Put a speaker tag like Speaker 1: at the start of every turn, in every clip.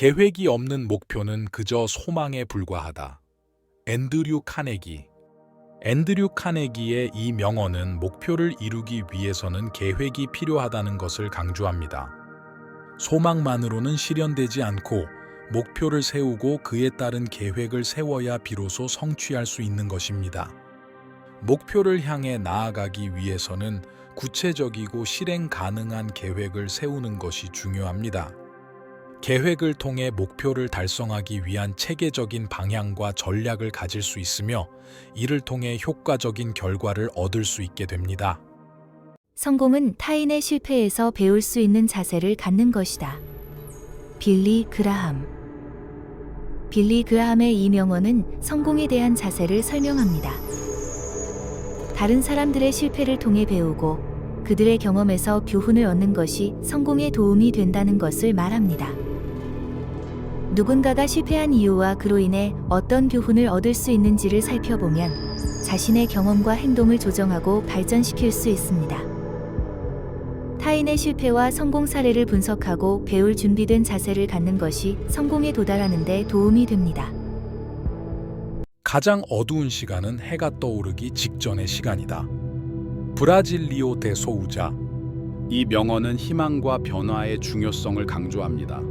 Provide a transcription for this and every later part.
Speaker 1: 계획이 없는 목표는 그저 소망에 불과하다. 앤드류 카네기. 앤드류 카네기의 이 명언은 목표를 이루기 위해서는 계획이 필요하다는 것을 강조합니다. 소망만으로는 실현되지 않고 목표를 세우고 그에 따른 계획을 세워야 비로소 성취할 수 있는 것입니다. 목표를 향해 나아가기 위해서는 구체적이고 실행 가능한 계획을 세우는 것이 중요합니다. 계획을 통해 목표를 달성하기 위한 체계적인 방향과 전략을 가질 수 있으며 이를 통해 효과적인 결과를 얻을 수 있게 됩니다.
Speaker 2: 성공은 타인의 실패에서 배울 수 있는 자세를 갖는 것이다. 빌리 그라함. 빌리 그라함의 이 명언은 성공에 대한 자세를 설명합니다. 다른 사람들의 실패를 통해 배우고 그들의 경험에서 교훈을 얻는 것이 성공에 도움이 된다는 것을 말합니다. 누군가가 실패한 이유와 그로 인해 어떤 교훈을 얻을 수 있는지를 살펴보면 자신의 경험과 행동을 조정하고 발전시킬 수 있습니다. 타인의 실패와 성공 사례를 분석하고 배울 준비된 자세를 갖는 것이 성공에 도달하는 데 도움이 됩니다.
Speaker 1: 가장 어두운 시간은 해가 떠오르기 직전의 시간이다. 브라질리오 데 소우자. 이 명언은 희망과 변화의 중요성을 강조합니다.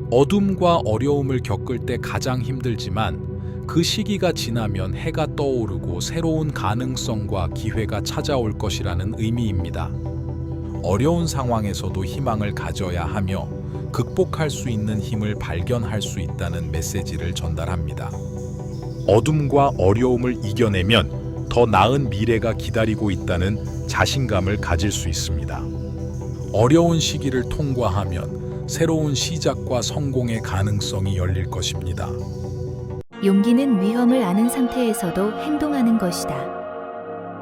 Speaker 1: 어둠과 어려움을 겪을 때 가장 힘들지만 그 시기가 지나면 해가 떠오르고 새로운 가능성과 기회가 찾아올 것이라는 의미입니다. 어려운 상황에서도 희망을 가져야 하며 극복할 수 있는 힘을 발견할 수 있다는 메시지를 전달합니다. 어둠과 어려움을 이겨내면 더 나은 미래가 기다리고 있다는 자신감을 가질 수 있습니다. 어려운 시기를 통과하면 새로운 시작과 성공의 가능성이 열릴 것입니다.
Speaker 2: 용기는 위험을 아는 상태에서도 행동하는 것이다.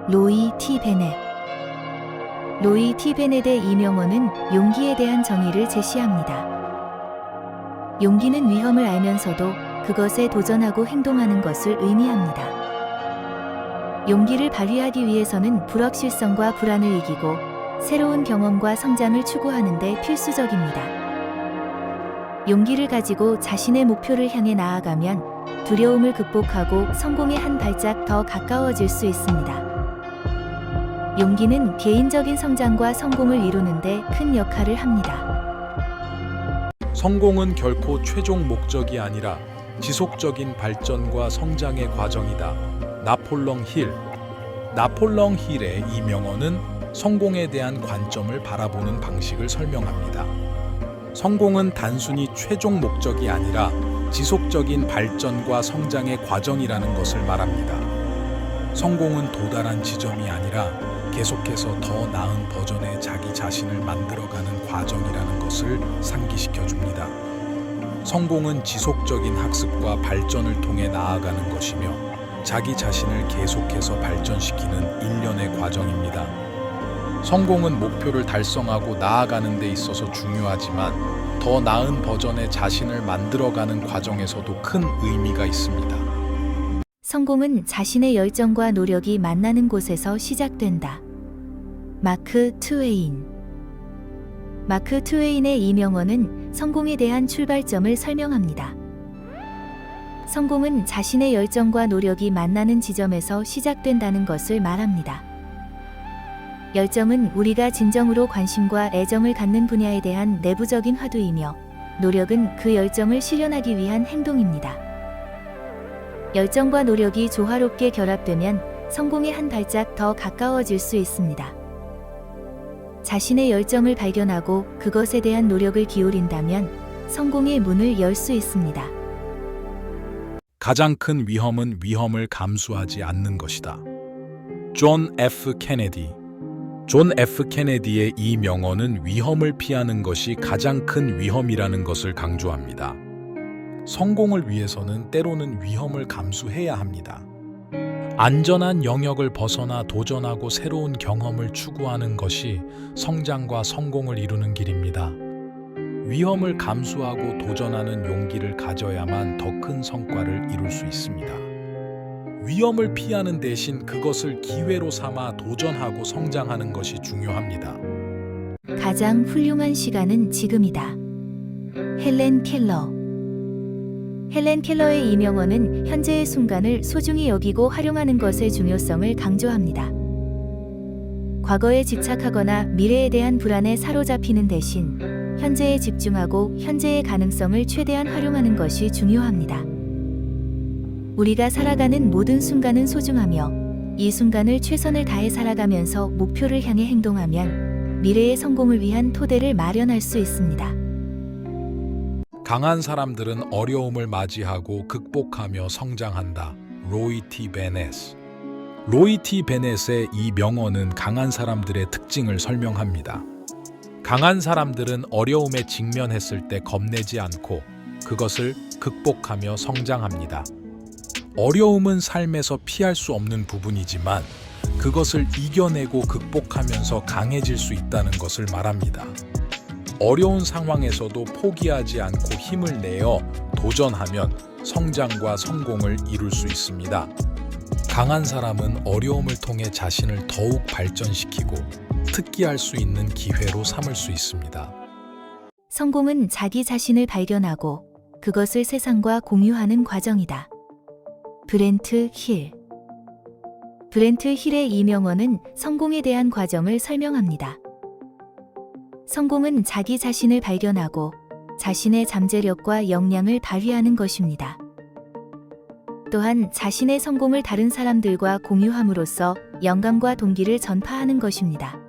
Speaker 2: 로이 티 베넷. 로이 티 베넷의 이 명언은 용기에 대한 정의를 제시합니다. 용기는 위험을 알면서도 그것에 도전하고 행동하는 것을 의미합니다. 용기를 발휘하기 위해서는 불확실성과 불안을 이기고 새로운 경험과 성장을 추구하는 데 필수적입니다. 용기를 가지고 자신의 목표를 향해 나아가면 두려움을 극복하고 성공에 한 발짝 더 가까워질 수 있습니다. 용기는 개인적인 성장과 성공을 이루는 데 큰 역할을 합니다.
Speaker 1: 성공은 결코 최종 목적이 아니라 지속적인 발전과 성장의 과정이다. 나폴롱 힐. 나폴롱 힐의 이 명언은 성공에 대한 관점을 바라보는 방식을 설명합니다. 성공은 단순히 최종 목적이 아니라 지속적인 발전과 성장의 과정이라는 것을 말합니다. 성공은 도달한 지점이 아니라 계속해서 더 나은 버전의 자기 자신을 만들어가는 과정이라는 것을 상기시켜 줍니다. 성공은 지속적인 학습과 발전을 통해 나아가는 것이며 자기 자신을 계속해서 발전시키는 일련의 과정입니다. 성공은 목표를 달성하고 나아가는 데 있어서 중요하지만 더 나은 버전의 자신을 만들어가는 과정에서도 큰 의미가 있습니다.
Speaker 2: 성공은 자신의 열정과 노력이 만나는 곳에서 시작된다. 마크 트웨인. 마크 트웨인의 이 명언은 성공에 대한 출발점을 설명합니다. 성공은 자신의 열정과 노력이 만나는 지점에서 시작된다는 것을 말합니다. 열정은 우리가 진정으로 관심과 애정을 갖는 분야에 대한 내부적인 화두이며 노력은 그 열정을 실현하기 위한 행동입니다. 열정과 노력이 조화롭게 결합되면 성공에 한 발짝 더 가까워질 수 있습니다. 자신의 열정을 발견하고 그것에 대한 노력을 기울인다면 성공의 문을 열 수 있습니다.
Speaker 1: 가장 큰 위험은 위험을 감수하지 않는 것이다. 존 F. 케네디. 존 F. 케네디의 이 명언은 위험을 피하는 것이 가장 큰 위험이라는 것을 강조합니다. 성공을 위해서는 때로는 위험을 감수해야 합니다. 안전한 영역을 벗어나 도전하고 새로운 경험을 추구하는 것이 성장과 성공을 이루는 길입니다. 위험을 감수하고 도전하는 용기를 가져야만 더 큰 성과를 이룰 수 있습니다. 위험을 피하는 대신 그것을 기회로 삼아 도전하고 성장하는 것이 중요합니다.
Speaker 2: 가장 훌륭한 시간은 지금이다. 헬렌 켈러. 헬렌 켈러의 이 명언은 현재의 순간을 소중히 여기고 활용하는 것의 중요성을 강조합니다. 과거에 집착하거나 미래에 대한 불안에 사로잡히는 대신 현재에 집중하고 현재의 가능성을 최대한 활용하는 것이 중요합니다. 우리가 살아가는 모든 순간은 소중하며 이 순간을 최선을 다해 살아가면서 목표를 향해 행동하면 미래의 성공을 위한 토대를 마련할 수 있습니다.
Speaker 1: 강한 사람들은 어려움을 맞이하고 극복하며 성장한다. 로이 티 베넷. 로이 티 베넷의 이 명언은 강한 사람들의 특징을 설명합니다. 강한 사람들은 어려움에 직면했을 때 겁내지 않고 그것을 극복하며 성장합니다. 어려움은 삶에서 피할 수 없는 부분이지만 그것을 이겨내고 극복하면서 강해질 수 있다는 것을 말합니다. 어려운 상황에서도 포기하지 않고 힘을 내어 도전하면 성장과 성공을 이룰 수 있습니다. 강한 사람은 어려움을 통해 자신을 더욱 발전시키고 특기할 수 있는 기회로 삼을 수 있습니다.
Speaker 2: 성공은 자기 자신을 발견하고 그것을 세상과 공유하는 과정이다. 브렌트 힐. 브렌트 힐의 이 명언은 성공에 대한 과정을 설명합니다. 성공은 자기 자신을 발견하고 자신의 잠재력과 역량을 발휘하는 것입니다. 또한 자신의 성공을 다른 사람들과 공유함으로써 영감과 동기를 전파하는 것입니다.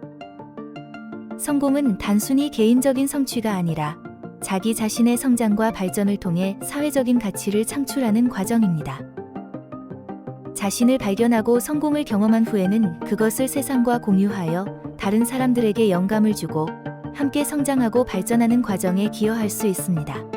Speaker 2: 성공은 단순히 개인적인 성취가 아니라 자기 자신의 성장과 발전을 통해 사회적인 가치를 창출하는 과정입니다. 자신을 발견하고 성공을 경험한 후에는 그것을 세상과 공유하여 다른 사람들에게 영감을 주고 함께 성장하고 발전하는 과정에 기여할 수 있습니다.